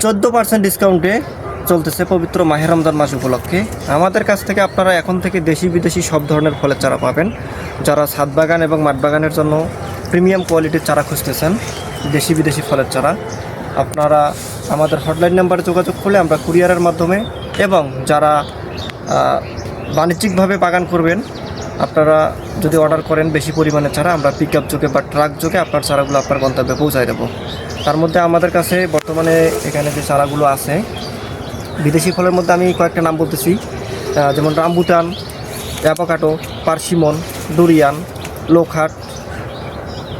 14% ডিসকাউন্টে চলতেছে পবিত্র মাহে রমজান মাস উপলক্ষে। আমাদের কাছ থেকে আপনারা এখন থেকে দেশি বিদেশি সব ধরনের ফলের চারা পাবেন। যারা ছাদ বাগান এবং মাঠ বাগানের জন্য প্রিমিয়াম কোয়ালিটির চারা খুঁজতেছেন, দেশি বিদেশি ফলের চারা, আপনারা আমাদের হটলাইন নাম্বারে যোগাযোগ করলে আমরা কুরিয়ারের মাধ্যমে, এবং যারা বাণিজ্যিকভাবে বাগান করবেন আপনারা যদি অর্ডার করেন বেশি পরিমাণে চারা, আমরা পিক আপ যোগে বা ট্রাক যোগে আপনার চারাগুলো আপনার গন্তব্যে পৌঁছায় দেবো। তার মধ্যে আমাদের কাছে বর্তমানে এখানে যে চারাগুলো আছে বিদেশি ফলের মধ্যে আমি কয়েকটা নাম বলতেছি, যেমন রামবুটান, অ্যাভোকাডো, পার্সিমন, ডুরিয়ান, লোখাট,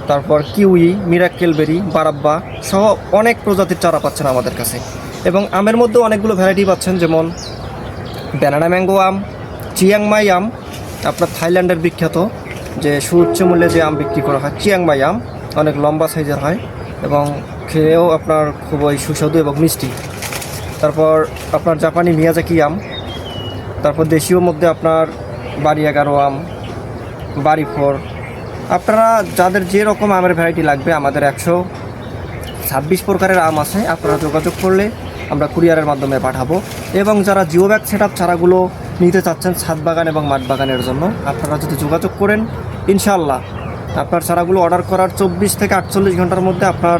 তারপর কিউই, মিরাক্কেলবেরি, বারাব্বা সহ অনেক প্রজাতির চারা পাচ্ছেন আমাদের কাছে। এবং আমের মধ্যেও অনেকগুলো ভ্যারাইটি পাচ্ছেন, যেমন ব্যানানা ম্যাঙ্গো আম, চিয়াংমাই আম, আপনার থাইল্যান্ডের বিখ্যাত যে সুউচ্চ মূল্যে যে আম বিক্রি করা হয় চিয়াংমাই আম, অনেক লম্বা সাইজের হয় এবং খেয়েও আপনার খুবই সুস্বাদু এবং মিষ্টি। তারপর আপনার জাপানি মিয়াজাকি আম, তারপর দেশীয় মধ্যে আপনার বাড়ি 11 আম, বাড়ি 4। আপনারা যাদের যে রকম আমের ভ্যারাইটি লাগবে, আমাদের 126 প্রকারের আম আছে। আপনারা যোগাযোগ করলে আমরা কুরিয়ারের মাধ্যমে পাঠাবো। এবং যারা জিও ব্যাগ সেট আপ চারাগুলো নিতে চাচ্ছেন ছাদ বাগান এবং মাঠ বাগানের জন্য, আপনারা যদি যোগাযোগ করেন ইনশাআল্লাহ আপনার চারাগুলো অর্ডার করার 24 থেকে 48 ঘন্টার মধ্যে আপনার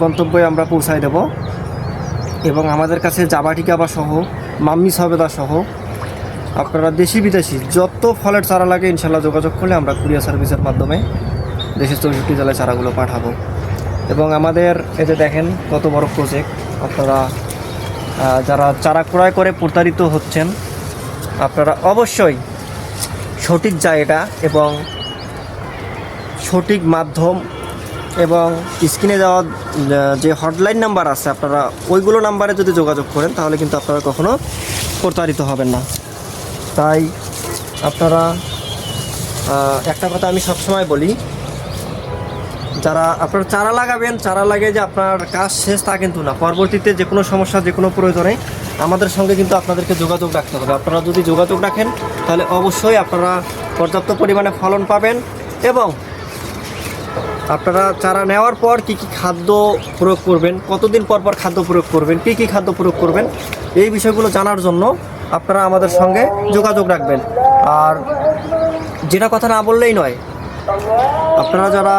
গন্তব্যে আমরা পৌঁছায় দেব। এবং আমাদের কাছে জাবাটিকাবা সহ, মাম্মি সবেদা সহ আপনারা দেশি বিদেশি যত ফলের চারা লাগে ইনশাআল্লাহ যোগাযোগ করলে আমরা কুরিয়ার সার্ভিসের মাধ্যমে দেশের 64 জেলায় চারাগুলো পাঠাবো। এবং আমাদের এতে দেখেন কত বড় প্রজেক্ট। আপনারা যারা চারা ক্রয় করে প্রতারিত হচ্ছেন, আপনারা অবশ্যই সঠিক জায়গা এবং সঠিক মাধ্যম এবং স্ক্রিনে দেওয়া যে হটলাইন নাম্বার আছে, আপনারা ওইগুলো নাম্বারে যদি যোগাযোগ করেন তাহলে কিন্তু আপনারা কখনো প্রতারিত হবেন না। তাই আপনারা একটা কথা আমি সবসময় বলি, যারা আপনারা চারা লাগাবেন, চারা লাগিয়ে যে আপনার কাজ শেষ তা কিন্তু না। পরবর্তীতে যে কোনো সমস্যা, যে কোনো প্রয়োজনে আমাদের সঙ্গে কিন্তু আপনাদেরকে যোগাযোগ রাখতে হবে। আপনারা যদি যোগাযোগ রাখেন তাহলে অবশ্যই আপনারা পর্যাপ্ত পরিমাণে ফলন পাবেন। এবং আপনারা চারা নেওয়ার পর কী কী খাদ্য প্রয়োগ করবেন, কতদিন পর পর খাদ্য প্রয়োগ করবেন, কী কী খাদ্য প্রয়োগ করবেন, এই বিষয়গুলো জানার জন্য আপনারা আমাদের সঙ্গে যোগাযোগ রাখবেন। আর যেটা কথা না বললেই নয়, আপনারা যারা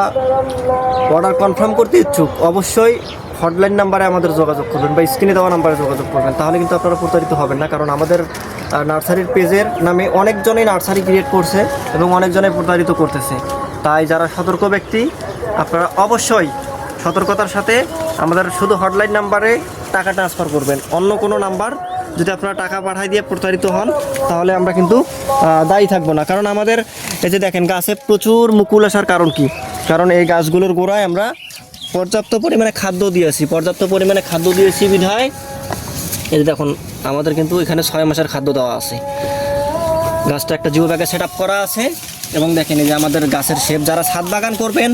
অর্ডার কনফার্ম করতে ইচ্ছুক অবশ্যই হটলাইন নাম্বারে আমাদের যোগাযোগ করবেন বা স্ক্রিনে দেওয়া নাম্বারে যোগাযোগ করবেন, তাহলে কিন্তু আপনারা প্রতারিত হবেন না। কারণ আমাদের নার্সারির পেজের নামে অনেকজনই নার্সারি ক্রিয়েট করছে এবং অনেকজনে প্রতারিত করতেছে। তাই যারা সতর্ক ব্যক্তি, আপনারা অবশ্যই সতর্কতার সাথে আমাদের শুধু হটলাইন নাম্বারে টাকা ট্রান্সফার করবেন। অন্য কোনো নাম্বার যদি আপনারা টাকা পাঠাই দিয়ে প্রতারিত হন তাহলে আমরা কিন্তু দায়ী থাকবো না। কারণ আমাদের এই যে দেখেন গাছে প্রচুর মুকুল আসার কারণ কি? কারণ এই গাছগুলোর গোড়ায় আমরা পর্যাপ্ত পরিমাণে খাদ্য দিয়েছি বিধায় এই যে দেখুন আমাদের কিন্তু এখানে 6 মাসের খাদ্য দেওয়া আছে। গাছটা একটা জিও ব্যাগে সেট আপ করা আছে। এবং দেখেন এই যে আমাদের গাছের শেপ, যারা ছাদ বাগান করবেন,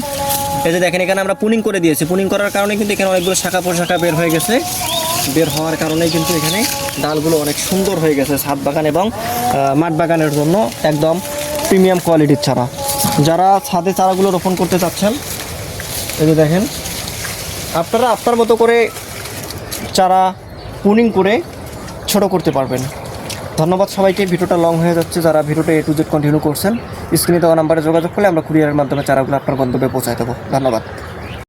এই যে দেখেন এখানে আমরা পুনিং করে দিয়েছি। পুনিং করার কারণে কিন্তু এখানে অনেকগুলো শাখা পোশাখা বের হয়ে গেছে। বের হওয়ার কারণেই কিন্তু এখানে ডালগুলো অনেক সুন্দর হয়ে গেছে। ছাদ বাগান এবং মাঠ বাগানের জন্য একদম প্রিমিয়াম কোয়ালিটির চারা। যারা ছাদে চারাগুলো রোপণ করতে চাচ্ছেন, এই যে দেখেন আপনারা আপনার মতো করে চারা পুনিং করে ছোট করতে পারবেন। ধন্যবাদ সবাইকে। ভিডিওটা লং হয়ে যাচ্ছে। যারা ভিডিওটা A to Z কন্টিনিউ করছেন, স্ক্রিনে দেওয়া নাম্বারে যোগাযোগ করলে আমরা কুরিয়ারের মাধ্যমে চারাগুলো আপনার গন্তব্যে পৌঁছায় দেবো। ধন্যবাদ।